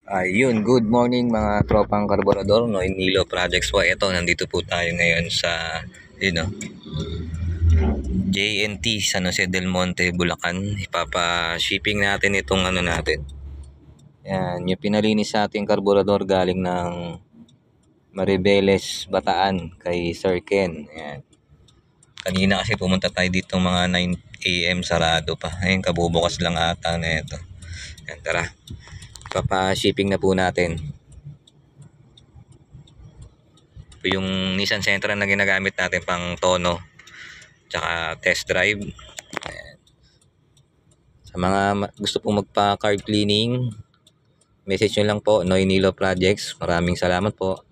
Ayun, good morning mga tropang karburador, no, Nilo Projects po. Ito, nandito po tayo ngayon sa, JNT, San Jose del Monte, Bulacan. Ipapa-shipping natin itong ano natin. Yan, yung pinalinis sa ating karburador galing ng Maribeles, Bataan, kay Sir Ken. Yan. Kanina kasi pumunta tayo dito mga 9 AM, sarado pa. Ayun, kabubukas lang ata na ito. Yan, tara. Ipapa-shipping na po natin. Yung Nissan Sentra na ginagamit natin pang tono tsaka test drive. Ayan. Sa mga gusto pong magpa car cleaning, message nyo lang po, Noy Nilo Projects. Maraming salamat po.